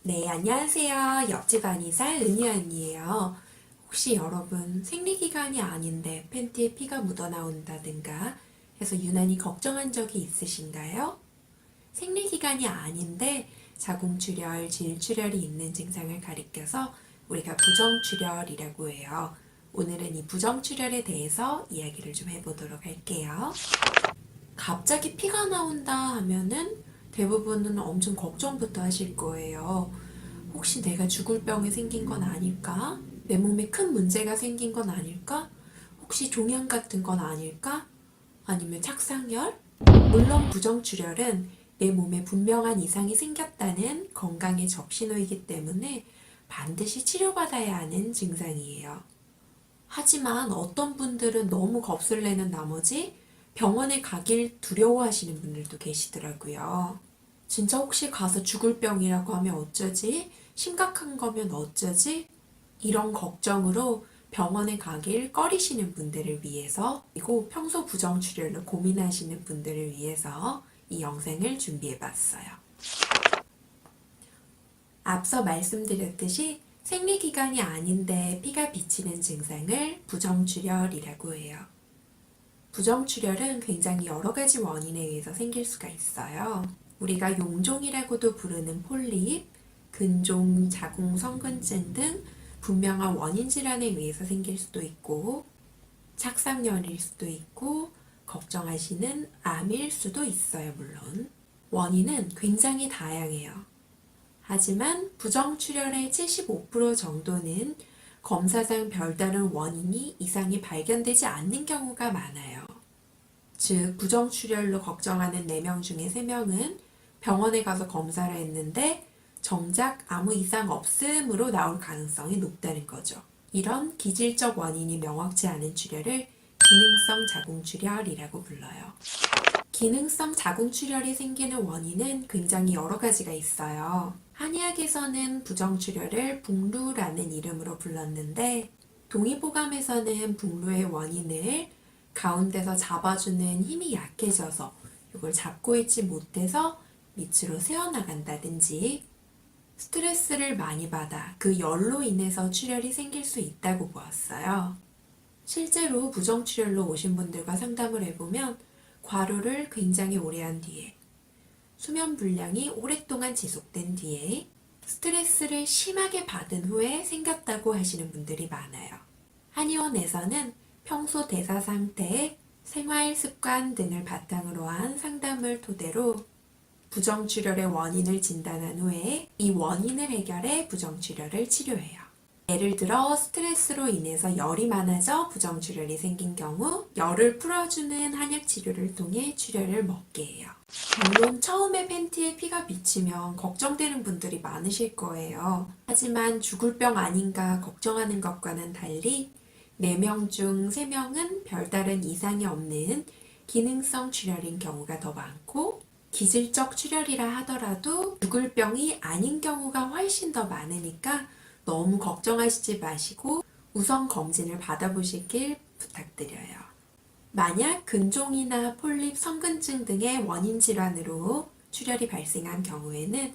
네, 안녕하세요. 옆집 안이사 은희 언니예요. 혹시 여러분 생리기간이 아닌데 팬티에 피가 묻어나온다든가 해서 유난히 걱정한 적이 있으신가요? 생리기간이 아닌데 자궁출혈, 질출혈이 있는 증상을 가리켜서 우리가 부정출혈이라고 해요. 오늘은 이 부정출혈에 대해서 이야기를 좀 해보도록 할게요. 갑자기 피가 나온다 하면은 대부분은 엄청 걱정부터 하실 거예요. 혹시 내가 죽을 병이 생긴 건 아닐까? 내 몸에 큰 문제가 생긴 건 아닐까? 혹시 종양 같은 건 아닐까? 아니면 착상열? 물론 부정출혈은 내 몸에 분명한 이상이 생겼다는 건강의 적신호이기 때문에 반드시 치료받아야 하는 증상이에요. 하지만 어떤 분들은 너무 겁을 내는 나머지 병원에 가길 두려워하시는 분들도 계시더라고요. 진짜 혹시 가서 죽을 병이라고 하면 어쩌지? 심각한 거면 어쩌지? 이런 걱정으로 병원에 가길 꺼리시는 분들을 위해서, 그리고 평소 부정출혈로 고민하시는 분들을 위해서 이 영상을 준비해 봤어요. 앞서 말씀드렸듯이 생리기간이 아닌데 피가 비치는 증상을 부정출혈이라고 해요. 부정출혈은 굉장히 여러 가지 원인에 의해서 생길 수가 있어요. 우리가 용종이라고도 부르는 폴립, 근종, 자궁 성근증 등 분명한 원인 질환에 의해서 생길 수도 있고, 착상열일 수도 있고, 걱정하시는 암일 수도 있어요, 물론. 원인은 굉장히 다양해요. 하지만 부정출혈의 75% 정도는 검사상 별다른 원인이 이상이 발견되지 않는 경우가 많아요. 즉, 부정출혈로 걱정하는 4명 중에 3명은 병원에 가서 검사를 했는데 정작 아무 이상 없음으로 나올 가능성이 높다는 거죠. 이런 기질적 원인이 명확치 않은 출혈을 기능성 자궁출혈이라고 불러요. 기능성 자궁출혈이 생기는 원인은 굉장히 여러 가지가 있어요. 한의학에서는 부정출혈을 북루라는 이름으로 불렀는데, 동의보감에서는 북루의 원인을 가운데서 잡아주는 힘이 약해져서 이걸 잡고 있지 못해서 밑으로 새어나간다든지, 스트레스를 많이 받아 그 열로 인해서 출혈이 생길 수 있다고 보았어요. 실제로 부정출혈로 오신 분들과 상담을 해보면 과로를 굉장히 오래 한 뒤에, 수면 불량이 오랫동안 지속된 뒤에, 스트레스를 심하게 받은 후에 생겼다고 하시는 분들이 많아요. 한의원에서는 평소 대사 상태, 생활 습관 등을 바탕으로 한 상담을 토대로 부정출혈의 원인을 진단한 후에 이 원인을 해결해 부정출혈을 치료해요. 예를 들어 스트레스로 인해서 열이 많아져 부정출혈이 생긴 경우 열을 풀어주는 한약 치료를 통해 출혈을 먹게 해요. 물론 처음에 팬티에 피가 비치면 걱정되는 분들이 많으실 거예요. 하지만 죽을 병 아닌가 걱정하는 것과는 달리 4명 중 3명은 별다른 이상이 없는 기능성 출혈인 경우가 더 많고, 기질적 출혈이라 하더라도 죽을 병이 아닌 경우가 훨씬 더 많으니까 너무 걱정하시지 마시고 우선 검진을 받아보시길 부탁드려요. 만약 근종이나 폴립, 성근증 등의 원인 질환으로 출혈이 발생한 경우에는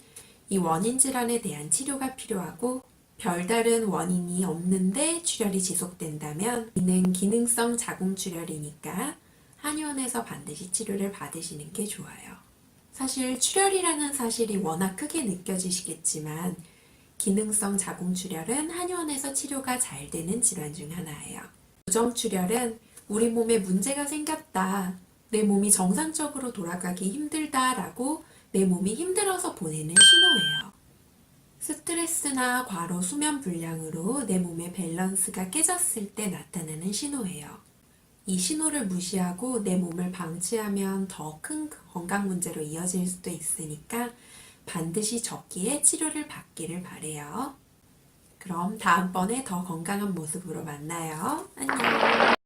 이 원인 질환에 대한 치료가 필요하고, 별다른 원인이 없는데 출혈이 지속된다면 이는 기능성 자궁출혈이니까 한의원에서 반드시 치료를 받으시는 게 좋아요. 사실 출혈이라는 사실이 워낙 크게 느껴지시겠지만 기능성 자궁출혈은 한의원에서 치료가 잘 되는 질환 중 하나예요. 부정출혈은 우리 몸에 문제가 생겼다, 내 몸이 정상적으로 돌아가기 힘들다라고 내 몸이 힘들어서 보내는 신호예요. 스트레스나 과로, 수면 불량으로 내 몸의 밸런스가 깨졌을 때 나타나는 신호예요. 이 신호를 무시하고 내 몸을 방치하면 더 큰 건강 문제로 이어질 수도 있으니까 반드시 적기에 치료를 받기를 바래요. 그럼 다음번에 더 건강한 모습으로 만나요. 안녕.